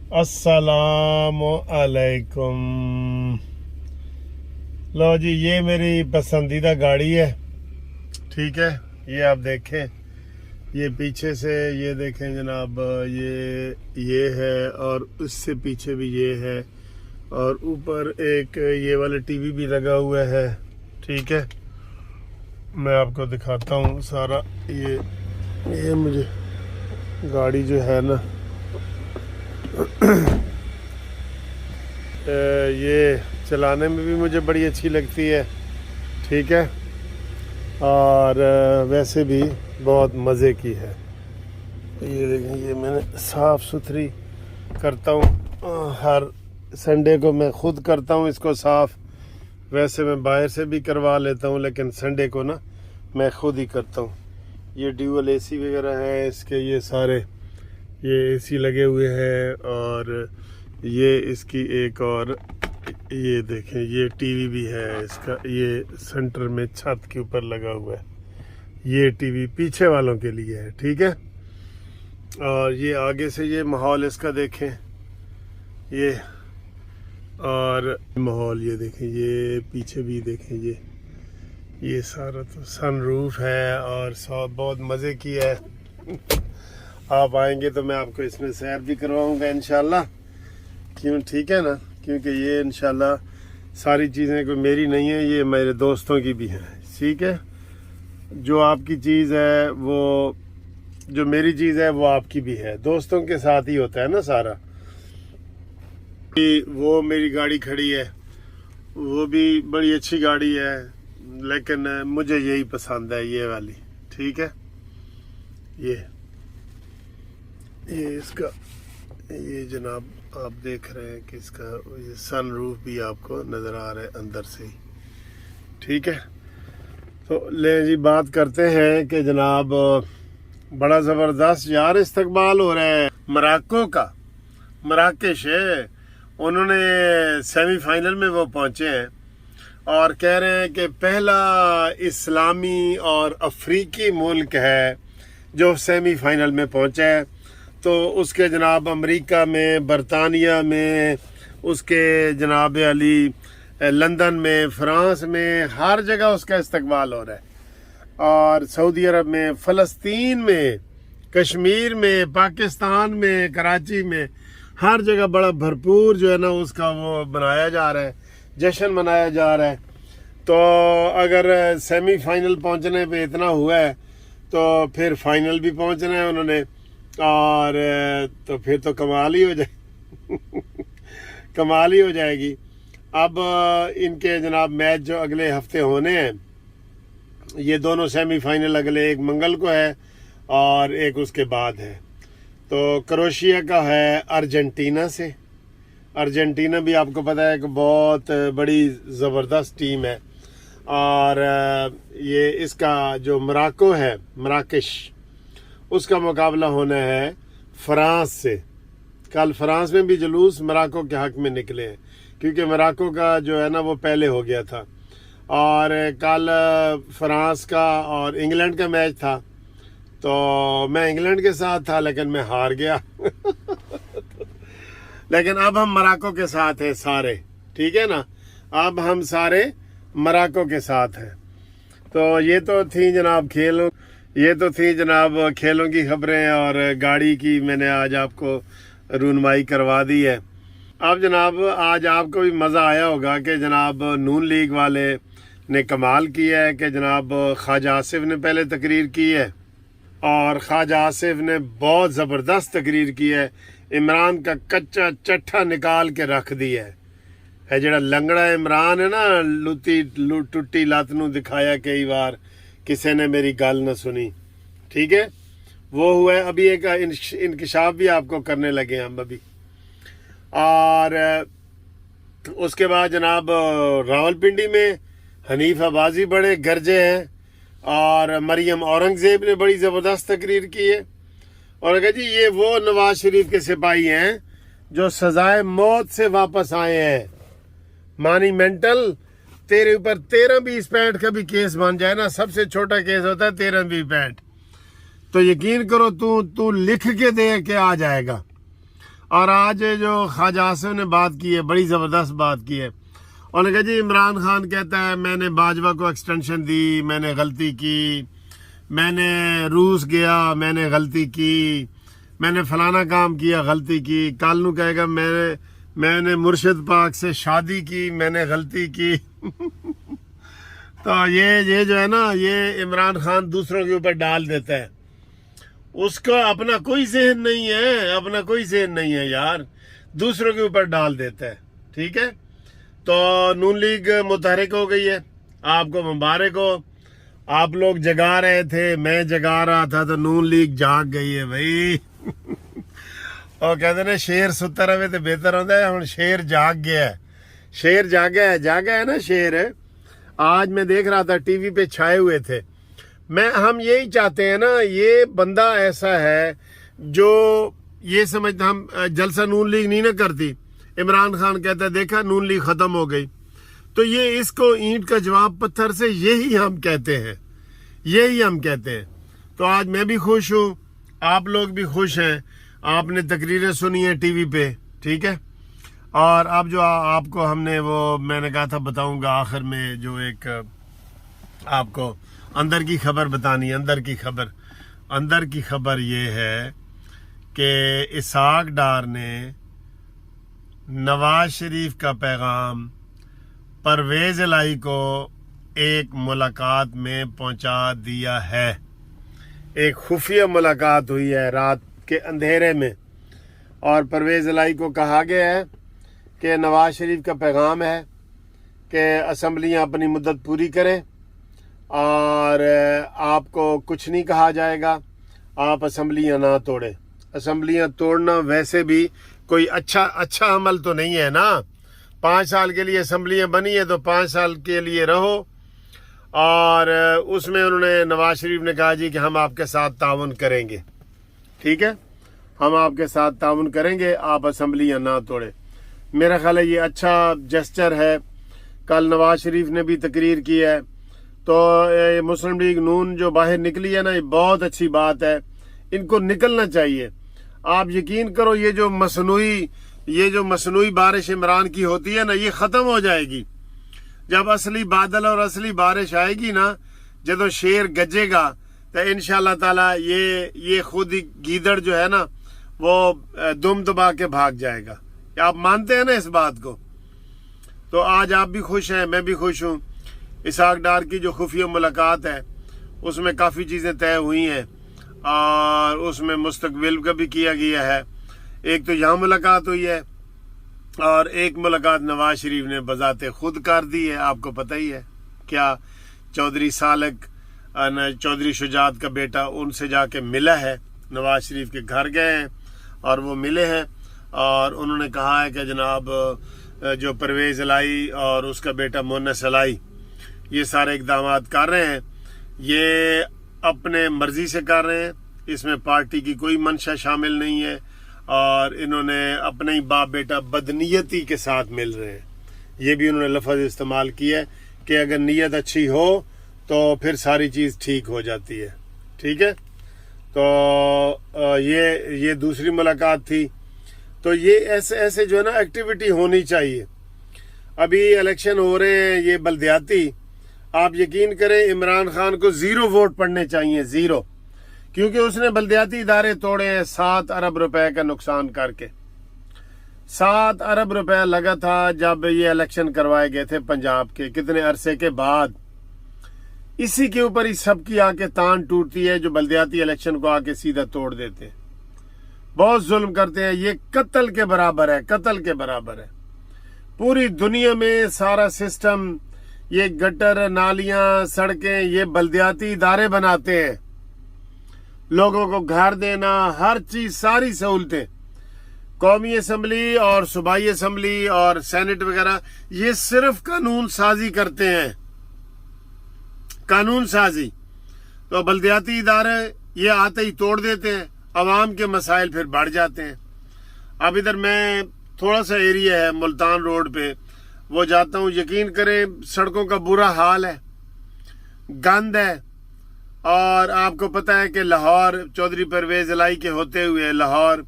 अस्सलाम अलैकुम। लो जी, ये मेरी पसंदीदा गाड़ी है। ठीक है, ये आप देखें, ये पीछे से ये देखें जनाब, ये है और उससे पीछे भी ये है और ऊपर एक ये वाला टीवी भी लगा हुआ है। ठीक है, मैं आपको दिखाता हूँ सारा। ये मुझे गाड़ी जो है ना ये चलाने में भी मुझे बड़ी अच्छी लगती है। ठीक है, और वैसे भी बहुत मज़े की है। ये देखें, ये मैंने साफ़ सुथरी करता हूँ, हर संडे को मैं खुद करता हूँ इसको साफ़। वैसे मैं बाहर से भी करवा लेता हूँ, लेकिन संडे को ना मैं खुद ही करता हूँ। ये ड्यूअल एसी वगैरह है इसके, ये सारे ये एसी लगे हुए हैं और ये इसकी एक और ये देखें, ये टीवी भी है इसका, ये सेंटर में छत के ऊपर लगा हुआ है। ये टीवी पीछे वालों के लिए है। ठीक है, और ये आगे से ये माहौल इसका देखें, ये और माहौल ये देखें, ये पीछे भी देखें, ये सारा तो सनरूफ है और बहुत मज़े की है। आप आएंगे तो मैं आपको इसमें सैर भी करवाऊंगा इंशाल्लाह। क्यों, ठीक है ना, क्योंकि ये इंशाल्लाह सारी चीज़ें कोई मेरी नहीं है, ये मेरे दोस्तों की भी हैं। ठीक है, जो आपकी चीज़ है वो, जो मेरी चीज़ है वो आपकी भी है, दोस्तों के साथ ही होता है ना सारा। वो मेरी गाड़ी खड़ी है, वो भी बड़ी अच्छी गाड़ी है, लेकिन मुझे यही पसंद है, ये वाली। ठीक है, ये इसका ये जनाब आप देख रहे हैं कि इसका ये सन रूफ भी आपको नज़र आ रहा है अंदर से ही। ठीक है, तो ले जी बात करते हैं कि जनाब बड़ा ज़बरदस्त यार इस्तकबाल हो रहा है मोरक्को का। मराकेश है, उन्होंने सेमीफाइनल में वो पहुँचे हैं और कह रहे हैं कि पहला इस्लामी और अफ्रीकी मुल्क है जो सेमीफाइनल में पहुँचा है। तो उसके जनाब अमेरिका में, बरतानिया में, उसके जनाब अली लंदन में, फ्रांस में, हर जगह उसका इस्तकबाल हो रहा है। और सऊदी अरब में, फ़लस्तीन में, कश्मीर में, पाकिस्तान में, कराची में, हर जगह बड़ा भरपूर जो है ना उसका वो बनाया जा रहा है, जश्न मनाया जा रहा है। तो अगर सेमीफाइनल पहुंचने पे इतना हुआ है तो फिर फाइनल भी पहुंचना है उन्होंने, और तो फिर तो कमाल ही हो जाए कमाल ही हो जाएगी। अब इनके जनाब मैच जो अगले हफ्ते होने हैं, ये दोनों सेमीफाइनल अगले, एक मंगल को है और एक उसके बाद है। तो क्रोएशिया का है अर्जेंटीना से। अर्जेंटीना भी आपको पता है कि बहुत बड़ी ज़बरदस्त टीम है। और ये इसका जो मोरक्को है, मराकेश, उसका मुकाबला होना है फ्रांस से। कल फ्रांस में भी जुलूस मोरक्को के हक में निकले हैं, क्योंकि मोरक्को का जो है ना वो पहले हो गया था। और कल फ्रांस का और इंग्लैंड का मैच था, तो मैं इंग्लैंड के साथ था लेकिन मैं हार गया लेकिन अब हम मोरक्को के साथ हैं सारे। ठीक है ना, अब हम सारे मोरक्को के साथ हैं। तो ये तो थी जनाब खेलों की खबरें, और गाड़ी की मैंने आज आपको रूनमाई करवा दी है। अब जनाब आज आपको भी मज़ा आया होगा कि जनाब नून लीग वाले ने कमाल किया है कि जनाब ख्वाजा आसिफ ने पहले तकरीर की है, और ख्वाजा आसिफ ने बहुत ज़बरदस्त तकरीर की है। इमरान का कच्चा चट्ठा निकाल के रख दिया है जड़ा लंगड़ा इमरान है ना, टुट्टी लत नूं दिखाया कई बार, किसी ने मेरी गल न सुनी। ठीक है, वो हुआ है। अभी एक इंकशाफ भी आपको करने लगे हम अभी। और उसके बाद जनाब रावलपिंडी में हनीफ अब्बासी बड़े गरजे हैं, और मरियम औरंगजेब ने बड़ी ज़बरदस्त तकरीर की है। और कहा जी ये वो नवाज शरीफ के सिपाही हैं जो सजाए मौत से वापस आए हैं। मानी मेंटल, तेरे ऊपर 13-20-65 का भी केस बन जाए ना, सबसे छोटा केस होता है 13-20-65, तो यकीन करो तू लिख के दे के आ जाएगा। اور آج جو خواجہ آصف نے بات کی ہے بڑی زبردست بات کی ہے. انہوں نے کہا جی عمران خان کہتا ہے میں نے باجوہ کو ایکسٹینشن دی, میں نے غلطی کی, میں نے روس گیا, میں نے غلطی کی, میں نے فلانا کام کیا, غلطی کی. کل نو کہے گا میں نے مرشد پاک سے شادی کی, میں نے غلطی کی. تو یہ جو ہے نا, یہ عمران خان دوسروں کے اوپر ڈال دیتا ہے. اس کا اپنا کوئی ذہن نہیں ہے, اپنا کوئی ذہن نہیں ہے یار, دوسروں کے اوپر ڈال دیتا ہے. ٹھیک ہے, تو نون لیگ متحرک ہو گئی ہے, آپ کو مبارک ہو. آپ لوگ جگا رہے تھے, میں جگا رہا تھا, تو نون لیگ جاگ گئی ہے بھائی. اور کہتے ہیں شیر ستا رہے تو بہتر ہوتا ہے, ہوں شیر جاگ گیا ہے. شیر جاگا ہے نا شیر. آج میں دیکھ رہا تھا ٹی وی پہ چھائے ہوئے تھے. ہم یہی چاہتے ہیں نا, یہ بندہ ایسا ہے جو یہ سمجھتا ہم جلسہ نون لیگ نہیں نہ کرتی. عمران خان کہتا ہے دیکھا نون لیگ ختم ہو گئی. تو یہ اس کو اینٹ کا جواب پتھر سے یہی ہم کہتے ہیں, یہی ہم کہتے ہیں. تو آج میں بھی خوش ہوں, آپ لوگ بھی خوش ہیں. آپ نے تقریریں سنی ہیں ٹی وی پہ, ٹھیک ہے. اور اب جو آپ کو ہم نے وہ میں نے کہا تھا بتاؤں گا آخر میں, جو ایک آپ کو اندر کی خبر بتانی. اندر کی خبر یہ ہے کہ اسحاق ڈار نے نواز شریف کا پیغام پرویز الہی کو ایک ملاقات میں پہنچا دیا ہے. ایک خفیہ ملاقات ہوئی ہے رات کے اندھیرے میں, اور پرویز الہی کو کہا گیا ہے کہ نواز شریف کا پیغام ہے کہ اسمبلیاں اپنی مدت پوری کریں, اور آپ کو کچھ نہیں کہا جائے گا, آپ اسمبلیاں نہ توڑیں. اسمبلیاں توڑنا ویسے بھی کوئی اچھا عمل تو نہیں ہے نا. 5 سال کے لیے اسمبلیاں بنی ہیں تو 5 سال کے لیے رہو. اور اس میں انہوں نے نواز شریف نے کہا جی کہ ہم آپ کے ساتھ تعاون کریں گے. ٹھیک ہے, ہم آپ کے ساتھ تعاون کریں گے, آپ اسمبلیاں نہ توڑیں. میرا خیال ہے یہ اچھا جسچر ہے. کل نواز شریف نے بھی تقریر کی ہے, تو مسلم لیگ نون جو باہر نکلی ہے نا, یہ بہت اچھی بات ہے. ان کو نکلنا چاہیے. آپ یقین کرو یہ جو مصنوعی بارش عمران کی ہوتی ہے نا, یہ ختم ہو جائے گی جب اصلی بادل اور اصلی بارش آئے گی نا. جب شیر گجے گا تو انشاءاللہ تعالی یہ خود ہی گیدڑ جو ہے نا وہ دم دبا کے بھاگ جائے گا. آپ مانتے ہیں نا اس بات کو؟ تو آج آپ بھی خوش ہیں, میں بھی خوش ہوں. اسحاق ڈار کی جو خفیہ ملاقات ہے اس میں کافی چیزیں طے ہوئی ہیں, اور اس میں مستقبل کا بھی کیا گیا ہے. ایک تو یہاں ملاقات ہوئی ہے, اور ایک ملاقات نواز شریف نے بذات خود کر دی ہے. آپ کو پتہ ہی ہے کیا, چودھری سالک چودھری شجاعت کا بیٹا ان سے جا کے ملا ہے, نواز شریف کے گھر گئے ہیں اور وہ ملے ہیں, اور انہوں نے کہا ہے کہ جناب جو پرویز الہی اور اس کا بیٹا مونس الہی یہ سارے اقدامات کر رہے ہیں, یہ اپنے مرضی سے کر رہے ہیں. اس میں پارٹی کی کوئی منشا شامل نہیں ہے, اور انہوں نے اپنے ہی باپ بیٹا بدنیتی کے ساتھ مل رہے ہیں. یہ بھی انہوں نے لفظ استعمال کیا ہے کہ اگر نیت اچھی ہو تو پھر ساری چیز ٹھیک ہو جاتی ہے. ٹھیک ہے, تو یہ دوسری ملاقات تھی. تو یہ ایسے جو ہے نا ایکٹیویٹی ہونی چاہیے. ابھی الیکشن ہو رہے ہیں یہ بلدیاتی, آپ یقین کریں عمران خان کو 0 ووٹ پڑنے چاہیے, 0, کیونکہ اس نے بلدیاتی ادارے توڑے ہیں 7 ارب روپے کا نقصان کر کے. 7 ارب روپے لگا تھا جب یہ الیکشن کروائے گئے تھے پنجاب کے, کتنے عرصے کے بعد. اسی کے اوپر ہی سب کی آ کے تان ٹوٹتی ہے جو بلدیاتی الیکشن کو آ کے سیدھا توڑ دیتے ہیں. بہت ظلم کرتے ہیں. یہ قتل کے برابر ہے, قتل کے برابر ہے. پوری دنیا میں سارا سسٹم, یہ گٹر, نالیاں, سڑکیں, یہ بلدیاتی ادارے بناتے ہیں. لوگوں کو گھر دینا, ہر چیز, ساری سہولتیں. قومی اسمبلی اور صوبائی اسمبلی اور سینٹ وغیرہ یہ صرف قانون سازی کرتے ہیں, قانون سازی. تو بلدیاتی ادارے یہ آتے ہی توڑ دیتے ہیں, عوام کے مسائل پھر بڑھ جاتے ہیں. اب ادھر میں تھوڑا سا ایریا ہے ملتان روڈ پہ, وہ جاتا ہوں, یقین کریں سڑکوں کا برا حال ہے, گند ہے. اور آپ کو پتہ ہے کہ لاہور چودھری پرویز الہی کے ہوتے ہوئے لاہور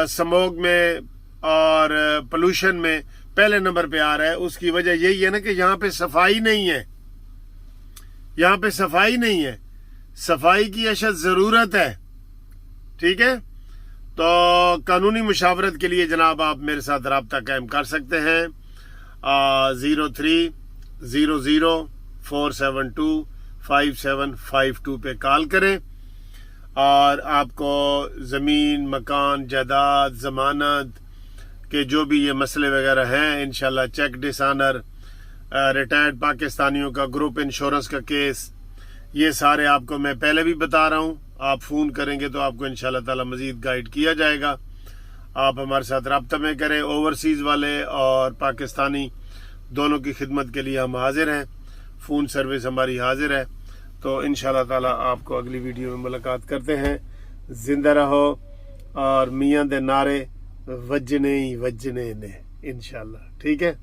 स्मोक में और पोल्यूशन में पहले नंबर पे आ रहा है, उसकी वजह यही है ना कि यहाँ पे सफाई नहीं है, यहाँ पे सफाई नहीं है, सफाई की अशद ज़रूरत है। ठीक है, तो कानूनी मुशावरत के लिए जनाब आप मेरे साथ रब्ता कायम कर सकते हैं। 0300472572 पे कॉल करें और आपको ज़मीन, मकान, जायदाद, ज़मानत के जो भी ये मसले वगैरह हैं, इंशाल्लाह चेक डिसऑनर, रिटायर्ड पाकिस्तानियों का ग्रुप इंश्योरेंस का केस, ये सारे आपको मैं पहले भी बता रहा हूँ। आप फ़ोन करेंगे तो आपको इंशाल्लाह ताला मज़ीद गाइड किया जाएगा। आप हमारे साथ रब्ता में करें। ओवरसीज़ वाले और पाकिस्तानी दोनों की खिदमत के लिए हम हाजिर हैं, फ़ोन सर्विस हमारी हाजिर है। तो इंशाल्लाह ताला आपको अगली वीडियो में मुलाकात करते हैं। ज़िंदा रहो और मियाँ दे नारे वजने ही वजने ने इंशाल्लाह। ठीक है।